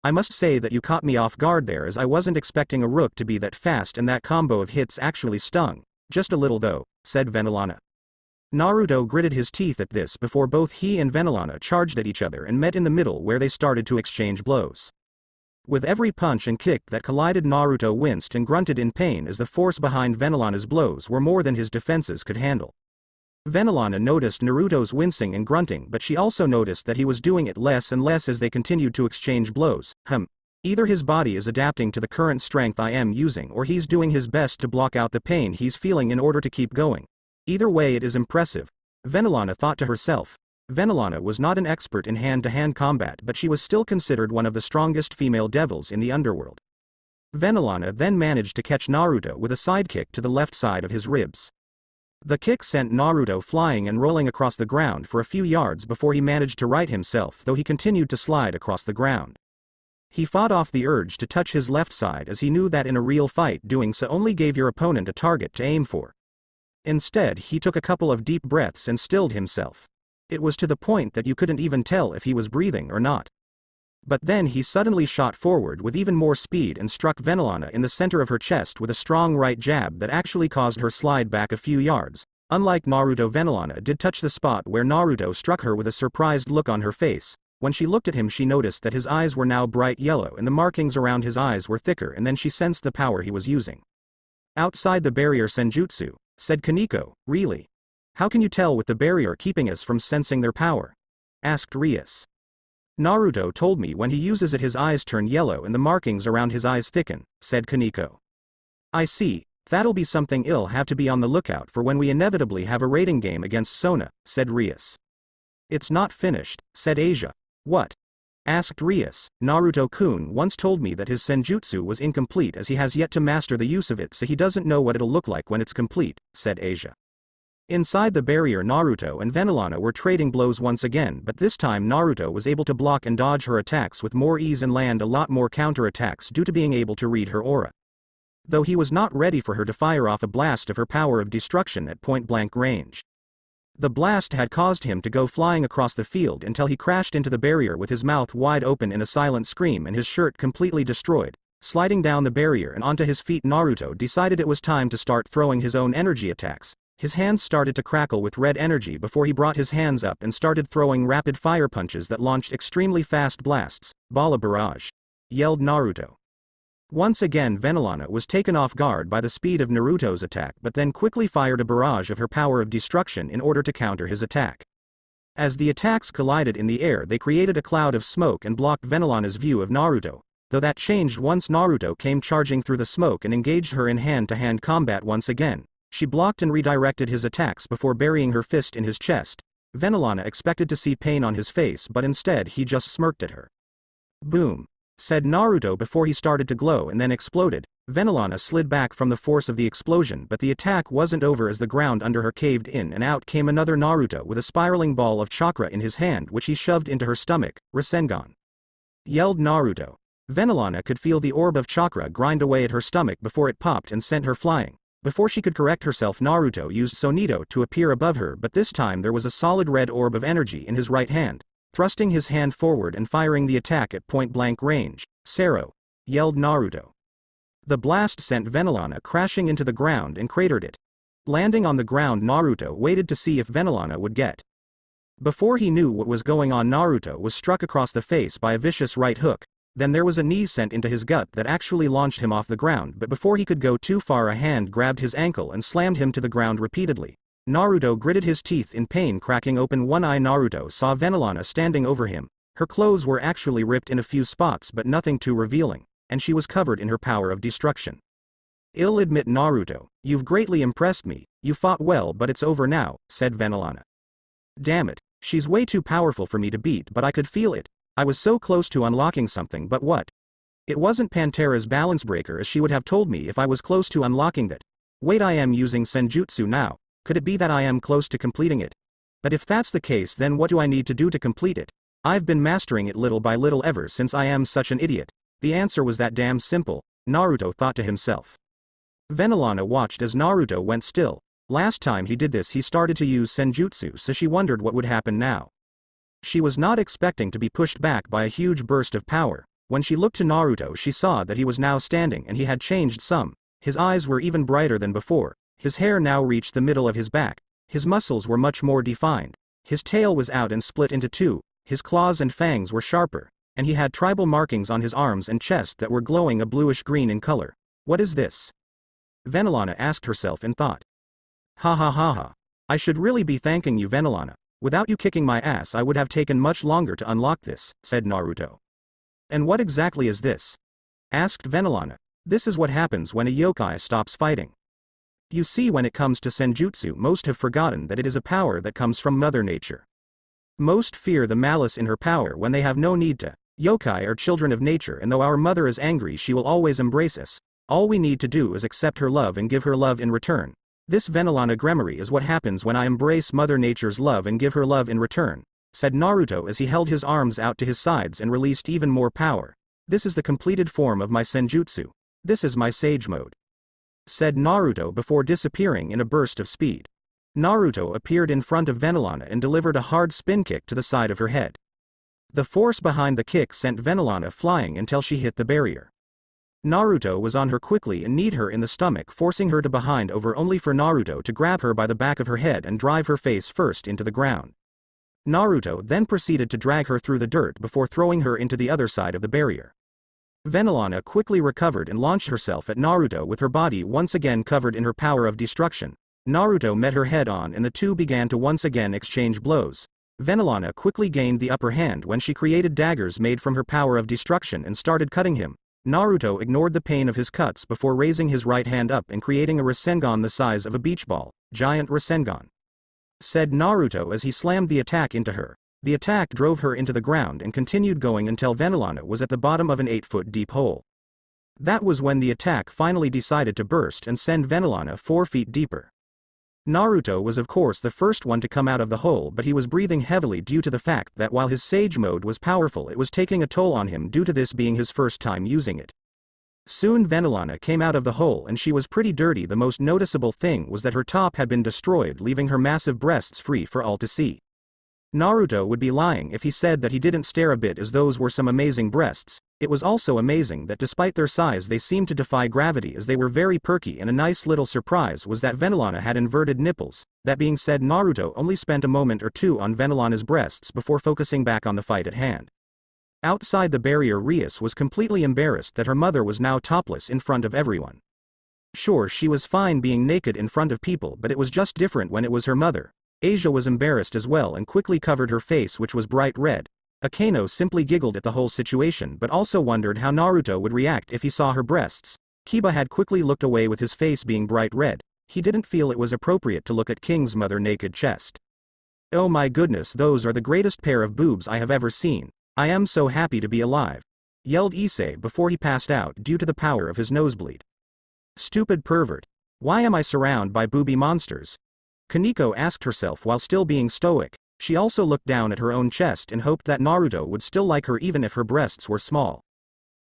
I must say that you caught me off guard there, as I wasn't expecting a rook to be that fast, and that combo of hits actually stung. Just a little though, said Vanillana. Naruto gritted his teeth at this before both he and Vanillana charged at each other and met in the middle, where they started to exchange blows. With every punch and kick that collided, Naruto winced and grunted in pain as the force behind Vanillana's blows were more than his defenses could handle. Vanillana noticed Naruto's wincing and grunting, but she also noticed that he was doing it less and less as they continued to exchange blows. Either his body is adapting to the current strength I am using, or he's doing his best to block out the pain he's feeling in order to keep going. Either way, it is impressive, Vanillana thought to herself. Vanillana was not an expert in hand-to-hand combat, but she was still considered one of the strongest female devils in the underworld. Vanillana then managed to catch Naruto with a sidekick to the left side of his ribs. The kick sent Naruto flying and rolling across the ground for a few yards before he managed to right himself, though he continued to slide across the ground. He fought off the urge to touch his left side, as he knew that in a real fight doing so only gave your opponent a target to aim for. Instead, he took a couple of deep breaths and stilled himself. It was to the point that you couldn't even tell if he was breathing or not. But then he suddenly shot forward with even more speed and struck Venelana in the center of her chest with a strong right jab that actually caused her slide back a few yards. Unlike Naruto, Venelana did touch the spot where Naruto struck her with a surprised look on her face. When she looked at him, she noticed that his eyes were now bright yellow and the markings around his eyes were thicker, and then she sensed the power he was using. Outside the barrier senjutsu, said Kaneko. Really? How can you tell with the barrier keeping us from sensing their power? Asked Rias. Naruto told me when he uses it his eyes turn yellow and the markings around his eyes thicken, said Kaneko. I see, that'll be something I'll have to be on the lookout for when we inevitably have a rating game against Sona, said Rias. It's not finished, said Asia. What? Asked Rias. Naruto-kun once told me that his senjutsu was incomplete as he has yet to master the use of it, so he doesn't know what it'll look like when it's complete, said Asia. Inside the barrier, Naruto and Venelana were trading blows once again, but this time Naruto was able to block and dodge her attacks with more ease and land a lot more counterattacks due to being able to read her aura. Though he was not ready for her to fire off a blast of her power of destruction at point-blank range. The blast had caused him to go flying across the field until he crashed into the barrier with his mouth wide open in a silent scream and his shirt completely destroyed. Sliding down the barrier and onto his feet, Naruto decided it was time to start throwing his own energy attacks. His hands started to crackle with red energy before he brought his hands up and started throwing rapid fire punches that launched extremely fast blasts. Bala barrage! Yelled Naruto. Once again Venelana was taken off guard by the speed of Naruto's attack, but then quickly fired a barrage of her power of destruction in order to counter his attack. As the attacks collided in the air, they created a cloud of smoke and blocked Venelana's view of Naruto, though that changed once Naruto came charging through the smoke and engaged her in hand-to-hand combat once again. She blocked and redirected his attacks before burying her fist in his chest. Venelana expected to see pain on his face, but instead he just smirked at her. Boom! Said Naruto before he started to glow and then exploded. Venelana slid back from the force of the explosion, but the attack wasn't over as the ground under her caved in and out came another Naruto with a spiraling ball of chakra in his hand which he shoved into her stomach. Rasengan! Yelled Naruto. Venelana could feel the orb of chakra grind away at her stomach before it popped and sent her flying. Before she could correct herself, Naruto used Sonito to appear above her, but this time there was a solid red orb of energy in his right hand. Thrusting his hand forward and firing the attack at point-blank range. Sero! Yelled Naruto. The blast sent Venelana crashing into the ground and cratered it. Landing on the ground, Naruto waited to see if Venelana would get. Before he knew what was going on, Naruto was struck across the face by a vicious right hook. Then there was a knee sent into his gut that actually launched him off the ground, but before he could go too far, a hand grabbed his ankle and slammed him to the ground repeatedly. Naruto gritted his teeth in pain, cracking open one eye. Naruto saw Venelana standing over him. Her clothes were actually ripped in a few spots but nothing too revealing, and she was covered in her power of destruction. I'll admit, Naruto, you've greatly impressed me. You fought well, but it's over now, said Venelana. Damn it, she's way too powerful for me to beat, but I could feel it. I was so close to unlocking something, but what? It wasn't Pantera's balance breaker, as she would have told me if I was close to unlocking that. Wait, I am using senjutsu now. Could it be that I am close to completing it? But if that's the case, then what do I need to do to complete it? I've been mastering it little by little ever since I am such an idiot. The answer was that damn simple, Naruto thought to himself. Venelana watched as Naruto went still. Last time he did this he started to use senjutsu, so she wondered what would happen now. She was not expecting to be pushed back by a huge burst of power. When she looked to Naruto, she saw that he was now standing and he had changed some. His eyes were even brighter than before. His hair now reached the middle of his back. His muscles were much more defined. His tail was out and split into two. His claws and fangs were sharper. And he had tribal markings on his arms and chest that were glowing a bluish-green in color. What is this? Venelana asked herself in thought. Ha ha ha ha. I should really be thanking you, Venelana. Without you kicking my ass I would have taken much longer to unlock this, said Naruto. And what exactly is this? Asked Venelana. This is what happens when a yokai stops fighting. You see, when it comes to senjutsu, most have forgotten that it is a power that comes from Mother Nature. Most fear the malice in her power when they have no need to. Yokai are children of nature, and though our mother is angry, she will always embrace us. All we need to do is accept her love and give her love in return. This Venelana Gremory is what happens when I embrace Mother Nature's love and give her love in return, said Naruto as he held his arms out to his sides and released even more power. This is the completed form of my senjutsu. This is my sage mode. said Naruto before disappearing in a burst of speed. Naruto appeared in front of Venelana and delivered a hard spin kick to the side of her head. The force behind the kick sent Venelana flying until she hit the barrier. Naruto was on her quickly and kneed her in the stomach, forcing her to behind over only for Naruto to grab her by the back of her head and drive her face first into the ground. Naruto then proceeded to drag her through the dirt before throwing her into the other side of the barrier. Venelana quickly recovered and launched herself at Naruto with her body once again covered in her power of destruction. Naruto met her head on and the two began to once again exchange blows. Venelana quickly gained the upper hand when she created daggers made from her power of destruction and started cutting him. Naruto ignored the pain of his cuts before raising his right hand up and creating a Rasengan the size of a beach ball. Giant Rasengan, said Naruto as he slammed the attack into her. The attack drove her into the ground and continued going until Venelana was at the bottom of an 8-foot deep hole. That was when the attack finally decided to burst and send Venelana 4 feet deeper. Naruto was of course the first one to come out of the hole, but he was breathing heavily due to the fact that while his Sage mode was powerful, it was taking a toll on him due to this being his first time using it. Soon Venelana came out of the hole and she was pretty dirty. The most noticeable thing was that her top had been destroyed, leaving her massive breasts free for all to see. Naruto would be lying if he said that he didn't stare a bit, as those were some amazing breasts. It was also amazing that despite their size they seemed to defy gravity, as they were very perky, and a nice little surprise was that Venelana had inverted nipples. That being said, Naruto only spent a moment or two on Venelana's breasts before focusing back on the fight at hand. Outside the barrier, Rias was completely embarrassed that her mother was now topless in front of everyone. Sure, she was fine being naked in front of people, but it was just different when it was her mother. Asia was embarrassed as well and quickly covered her face, which was bright red. Akeno simply giggled at the whole situation but also wondered how Naruto would react if he saw her breasts. Kiba had quickly looked away with his face being bright red. He didn't feel it was appropriate to look at King's mother naked chest. "Oh my goodness, those are the greatest pair of boobs I have ever seen. I am so happy to be alive," yelled Issei before he passed out due to the power of his nosebleed. "Stupid pervert. Why am I surrounded by booby monsters?" Kaneko asked herself while still being stoic. She also looked down at her own chest and hoped that Naruto would still like her even if her breasts were small.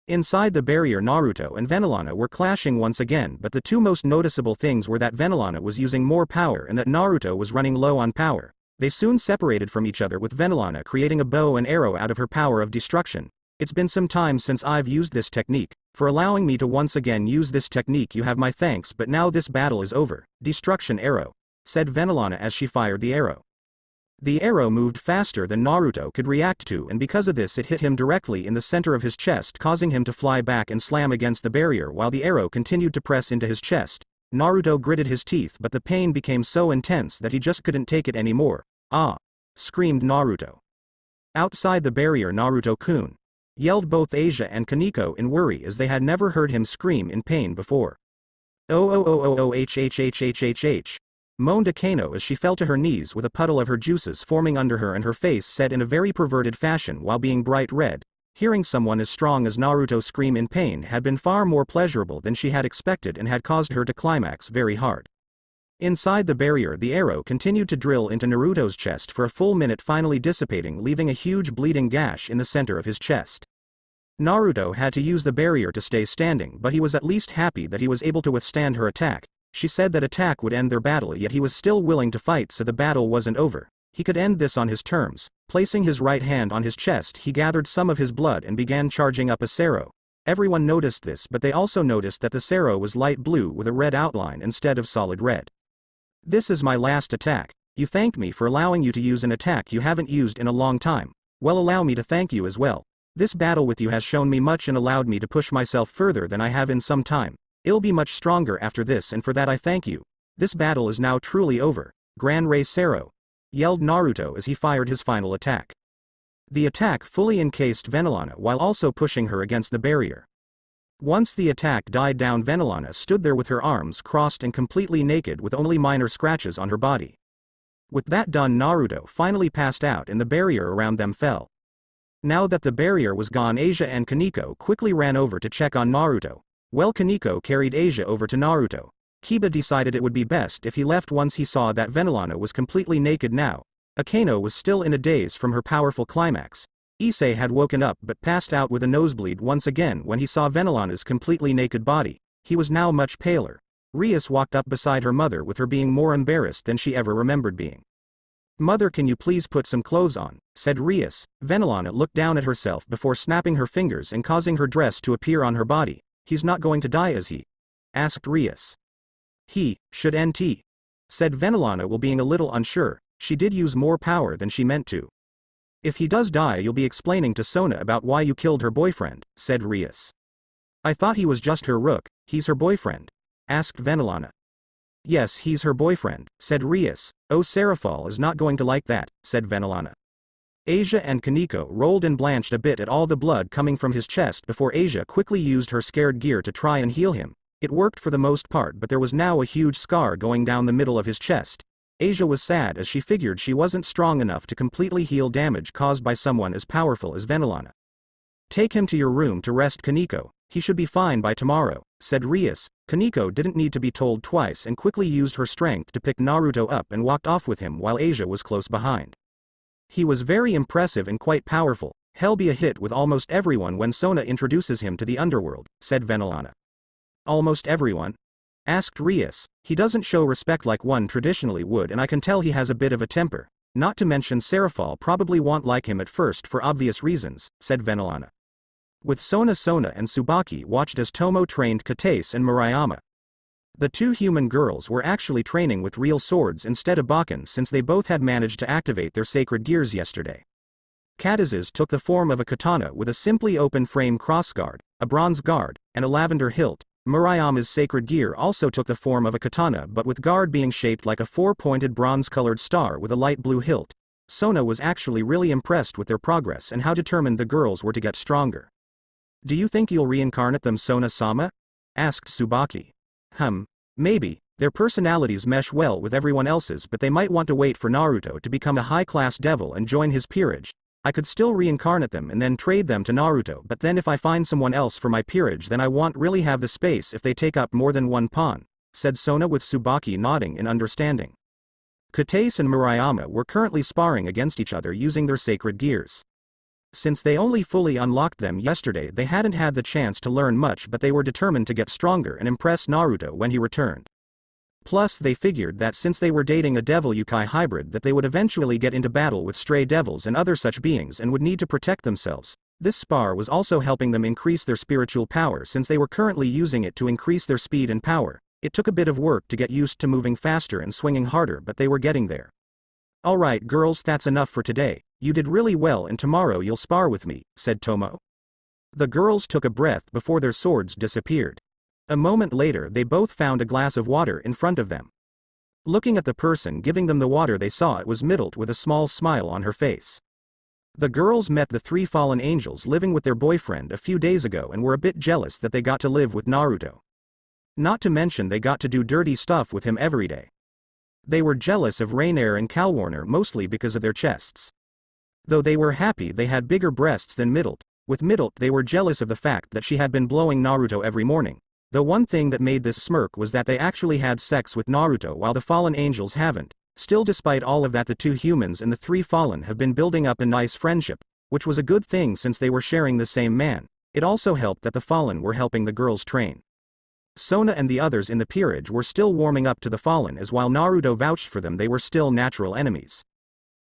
Inside the barrier, Naruto and Venelana were clashing once again, but the two most noticeable things were that Venelana was using more power and that Naruto was running low on power. They soon separated from each other, with Venelana creating a bow and arrow out of her power of destruction. "It's been some time since I've used this technique. For allowing me to once again use this technique you have my thanks, but now this battle is over." "Destruction arrow," said Venelana as she fired the arrow. The arrow moved faster than Naruto could react to, and because of this it hit him directly in the center of his chest, causing him to fly back and slam against the barrier while the arrow continued to press into his chest. Naruto gritted his teeth, but the pain became so intense that he just couldn't take it anymore. "Ah!" screamed Naruto. Outside the barrier, Naruto-kun, yelled both Asia and Kaneko in worry, as they had never heard him scream in pain before. "Oh, moaned Akeno as she fell to her knees with a puddle of her juices forming under her and her face set in a very perverted fashion while being bright red. Hearing someone as strong as Naruto scream in pain had been far more pleasurable than she had expected and had caused her to climax very hard. Inside the barrier, the arrow continued to drill into Naruto's chest for a full minute, finally dissipating, leaving a huge bleeding gash in the center of his chest. Naruto had to use the barrier to stay standing, but he was at least happy that he was able to withstand her attack. She said that attack would end their battle, yet he was still willing to fight, so the battle wasn't over. He could end this on his terms. Placing his right hand on his chest, he gathered some of his blood and began charging up a Sero. Everyone noticed this, but they also noticed that the Sero was light blue with a red outline instead of solid red. "This is my last attack. You thanked me for allowing you to use an attack you haven't used in a long time. Well, allow me to thank you as well. This battle with you has shown me much and allowed me to push myself further than I have in some time. I'll be much stronger after this, and for that I thank you. This battle is now truly over. Gran Rei Sero," yelled Naruto as he fired his final attack. The attack fully encased Venelana while also pushing her against the barrier. Once the attack died down, Venelana stood there with her arms crossed and completely naked with only minor scratches on her body. With that done, Naruto finally passed out and the barrier around them fell. Now that the barrier was gone, Asia and Kaneko quickly ran over to check on Naruto. Well, Kaneko carried Asia over to Naruto. Kiba decided it would be best if he left once he saw that Venelana was completely naked now. Akeno was still in a daze from her powerful climax. Issei had woken up but passed out with a nosebleed once again when he saw Venelana's completely naked body. He was now much paler. Rias walked up beside her mother with her being more embarrassed than she ever remembered being. "Mother, can you please put some clothes on?" said Rias. Venelana looked down at herself before snapping her fingers and causing her dress to appear on her body. "He's not going to die, is he?" asked Rias. "He shouldn't," said Venelana while being a little unsure. She did use more power than she meant to. "If he does die, you'll be explaining to Sona about why you killed her boyfriend," said Rias. "I thought he was just her rook." "He's her boyfriend?" asked Venelana. "Yes, he's her boyfriend," said Rias. "Oh, Serafal is not going to like that," said Venelana. Asia and Kaneko rolled and blanched a bit at all the blood coming from his chest before Asia quickly used her scared gear to try and heal him. It worked for the most part, but there was now a huge scar going down the middle of his chest. Asia was sad as she figured she wasn't strong enough to completely heal damage caused by someone as powerful as Venelana. "Take him to your room to rest, Kaneko. He should be fine by tomorrow," said Rias. Kaneko didn't need to be told twice and quickly used her strength to pick Naruto up and walked off with him while Asia was close behind. He was very impressive and quite powerful. "He'll be a hit with almost everyone when Sona introduces him to the underworld," said Venelana. "Almost everyone?" asked Rias. "He doesn't show respect like one traditionally would, and I can tell he has a bit of a temper. Not to mention Serafal probably won't like him at first for obvious reasons," said Venelana. With Sona and Tsubaki watched as Tomo trained Katase and Murayama. The two human girls were actually training with real swords instead of Bakken since they both had managed to activate their sacred gears yesterday. Katase's took the form of a katana with a simply open frame crossguard, a bronze guard, and a lavender hilt. Murayama's sacred gear also took the form of a katana but with guard being shaped like a four-pointed bronze-colored star with a light blue hilt. Sona was actually really impressed with their progress and how determined the girls were to get stronger. "Do you think you'll reincarnate them, Sona-sama?" asked Tsubaki. Maybe. Their personalities mesh well with everyone else's, but they might want to wait for Naruto to become a high-class devil and join his peerage. I could still reincarnate them and then trade them to Naruto, but then if I find someone else for my peerage then I won't really have the space if they take up more than one pawn," said Sona with Tsubaki nodding in understanding. Katase and Murayama were currently sparring against each other using their sacred gears. Since they only fully unlocked them yesterday, they hadn't had the chance to learn much, but they were determined to get stronger and impress Naruto when he returned. Plus they figured that since they were dating a devil Yukai hybrid that they would eventually get into battle with stray devils and other such beings and would need to protect themselves. This spar was also helping them increase their spiritual power since they were currently using it to increase their speed and power. It took a bit of work to get used to moving faster and swinging harder, but they were getting there. "Alright girls, that's enough for today. You did really well and tomorrow you'll spar with me," said Tomo. The girls took a breath before their swords disappeared. A moment later they both found a glass of water in front of them. Looking at the person giving them the water, they saw it was Middlet with a small smile on her face. The girls met the three fallen angels living with their boyfriend a few days ago and were a bit jealous that they got to live with Naruto. Not to mention they got to do dirty stuff with him every day. They were jealous of Rainier and Calwarner mostly because of their chests. Though they were happy they had bigger breasts than Middlet. With Middlet they were jealous of the fact that she had been blowing Naruto every morning. The one thing that made this smirk was that they actually had sex with Naruto while the fallen angels haven't. Still, despite all of that, the two humans and the three fallen have been building up a nice friendship, which was a good thing since they were sharing the same man. It also helped that the fallen were helping the girls train. Sona and the others in the peerage were still warming up to the fallen, as while Naruto vouched for them they were still natural enemies.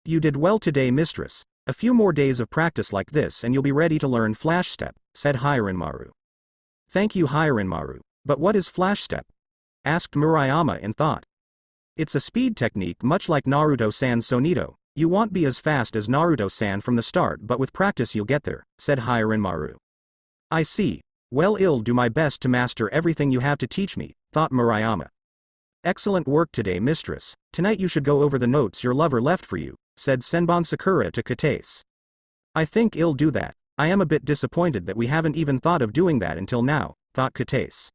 "You did well today, mistress. A few more days of practice like this and you'll be ready to learn Flash Step," said Hiranmaru. "Thank you, Hiranmaru. But what is Flash Step?" asked Murayama in thought. "It's a speed technique much like Naruto-san's Sonito. You won't be as fast as Naruto-san from the start, but with practice you'll get there," said Hiranmaru. "I see. Well, I'll do my best to master everything you have to teach me," thought Murayama. "Excellent work today, mistress. Tonight you should go over the notes your lover left for you," said Senbon Sakura to Katase. "I think I'll do that. I am a bit disappointed that we haven't even thought of doing that until now," thought Katase.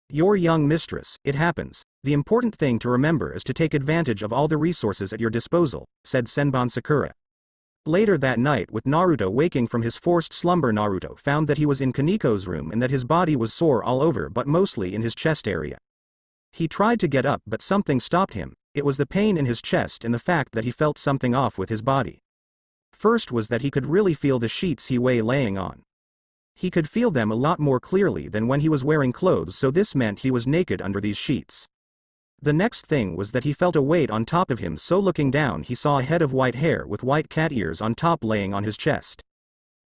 "Your young mistress, it happens. The important thing to remember is to take advantage of all the resources at your disposal," said Senbon Sakura. Later that night, with Naruto waking from his forced slumber, Naruto found that he was in Kaneko's room and that his body was sore all over but mostly in his chest area. He tried to get up but something stopped him. It was the pain in his chest and the fact that he felt something off with his body. First was that he could really feel the sheets he lay laying on. He could feel them a lot more clearly than when he was wearing clothes, so this meant he was naked under these sheets. The next thing was that he felt a weight on top of him, so looking down he saw a head of white hair with white cat ears on top laying on his chest.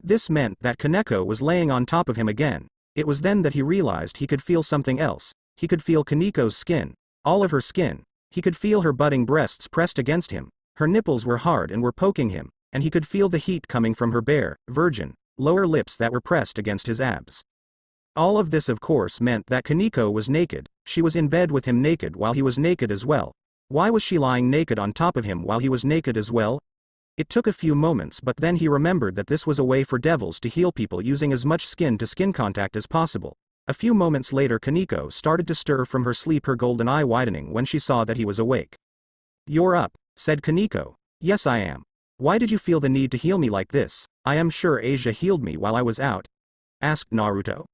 This meant that Kaneko was laying on top of him again. It was then that he realized he could feel something else. He could feel Kaneko's skin. All of her skin. He could feel her budding breasts pressed against him. Her nipples were hard and were poking him, and he could feel the heat coming from her bare, virgin, lower lips that were pressed against his abs. All of this of course meant that Kaneko was naked. She was in bed with him naked while he was naked as well. Why was she lying naked on top of him while he was naked as well? It took a few moments, but then he remembered that this was a way for devils to heal people using as much skin-to-skin contact as possible. A few moments later Kaneko started to stir from her sleep, her golden eye widening when she saw that he was awake. "You're up," said Kaneko. "Yes, I am. Why did you feel the need to heal me like this?" "I am sure Asia healed me while I was out," asked Naruto.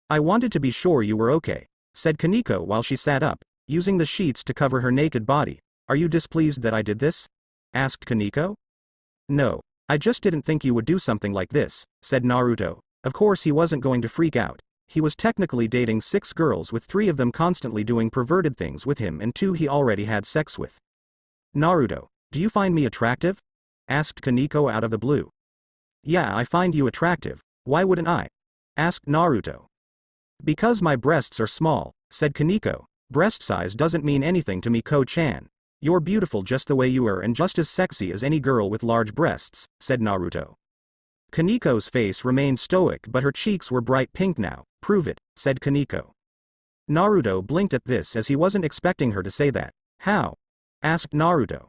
"I wanted to be sure you were okay," said Kaneko while she sat up, using the sheets to cover her naked body. "Are you displeased that I did this?" asked Kaneko. "No, I just didn't think you would do something like this," said Naruto. Of course he wasn't going to freak out. He was technically dating 6 girls, with 3 of them constantly doing perverted things with him and 2 he already had sex with. "Naruto, do you find me attractive?" asked Kaneko out of the blue. "Yeah, I find you attractive. Why wouldn't I?" asked Naruto. "Because my breasts are small," said Kaneko. "Breast size doesn't mean anything to me, Ko-chan. You're beautiful just the way you are and just as sexy as any girl with large breasts," said Naruto. Kaneko's face remained stoic, but her cheeks were bright pink now. "Prove it," said Kaneko. Naruto blinked at this as he wasn't expecting her to say that. "How?" asked Naruto.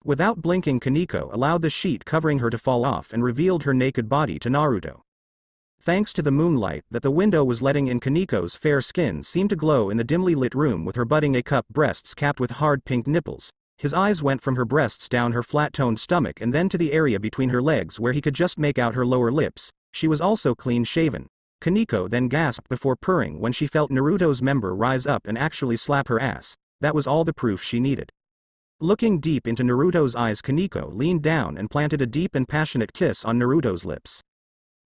Without blinking, Kaneko allowed the sheet covering her to fall off and revealed her naked body to Naruto. Thanks to the moonlight that the window was letting in, Kaneko's fair skin seemed to glow in the dimly lit room with her budding A-cup breasts capped with hard pink nipples. His eyes went from her breasts down her flat-toned stomach and then to the area between her legs where he could just make out her lower lips. She was also clean-shaven. Kaneko then gasped before purring when she felt Naruto's member rise up and actually slap her ass. That was all the proof she needed. Looking deep into Naruto's eyes, Kaneko leaned down and planted a deep and passionate kiss on Naruto's lips.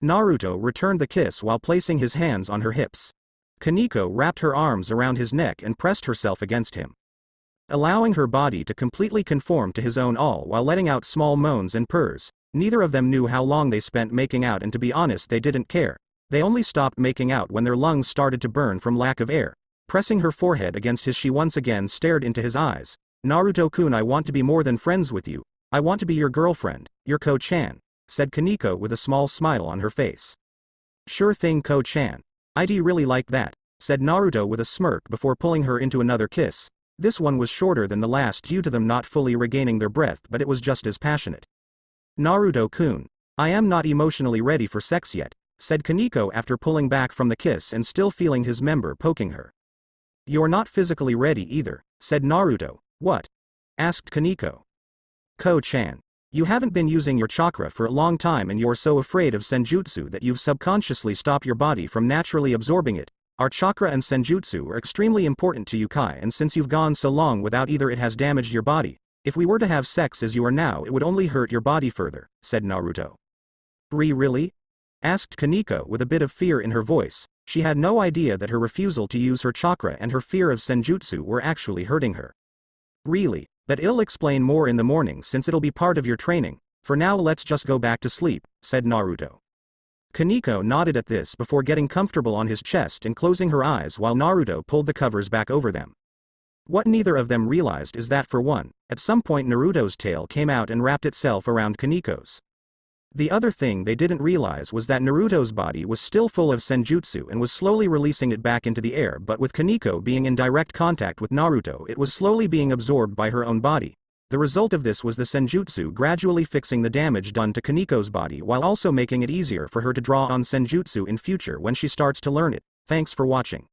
Naruto returned the kiss while placing his hands on her hips. Kaneko wrapped her arms around his neck and pressed herself against him, allowing her body to completely conform to his own, all while letting out small moans and purrs. Neither of them knew how long they spent making out, and to be honest they didn't care. They only stopped making out when their lungs started to burn from lack of air. Pressing her forehead against his, she once again stared into his eyes. "Naruto-kun, I want to be more than friends with you. I want to be your girlfriend, your Ko-chan," said Kaneko with a small smile on her face. "Sure thing, Ko-chan. I'd really like that," said Naruto with a smirk before pulling her into another kiss. This one was shorter than the last due to them not fully regaining their breath, but it was just as passionate. "Naruto-kun, I am not emotionally ready for sex yet," said Kaneko after pulling back from the kiss and still feeling his member poking her. "You're not physically ready either," said Naruto. "What?" asked Kaneko. "Ko-chan, you haven't been using your chakra for a long time and you're so afraid of senjutsu that you've subconsciously stopped your body from naturally absorbing it. Our chakra and senjutsu are extremely important to you, Kai, and since you've gone so long without either, it has damaged your body. If we were to have sex as you are now, it would only hurt your body further," said Naruto. Really?" asked Kaneko with a bit of fear in her voice. She had no idea that her refusal to use her chakra and her fear of senjutsu were actually hurting her. "Really? But I'll explain more in the morning since it'll be part of your training. For now let's just go back to sleep," said Naruto. Kaneko nodded at this before getting comfortable on his chest and closing her eyes while Naruto pulled the covers back over them. What neither of them realized is that for one, at some point Naruto's tail came out and wrapped itself around Kaneko's. The other thing they didn't realize was that Naruto's body was still full of senjutsu and was slowly releasing it back into the air, but with Kaneko being in direct contact with Naruto, it was slowly being absorbed by her own body. The result of this was the senjutsu gradually fixing the damage done to Kaneko's body while also making it easier for her to draw on senjutsu in future when she starts to learn it. Thanks for watching.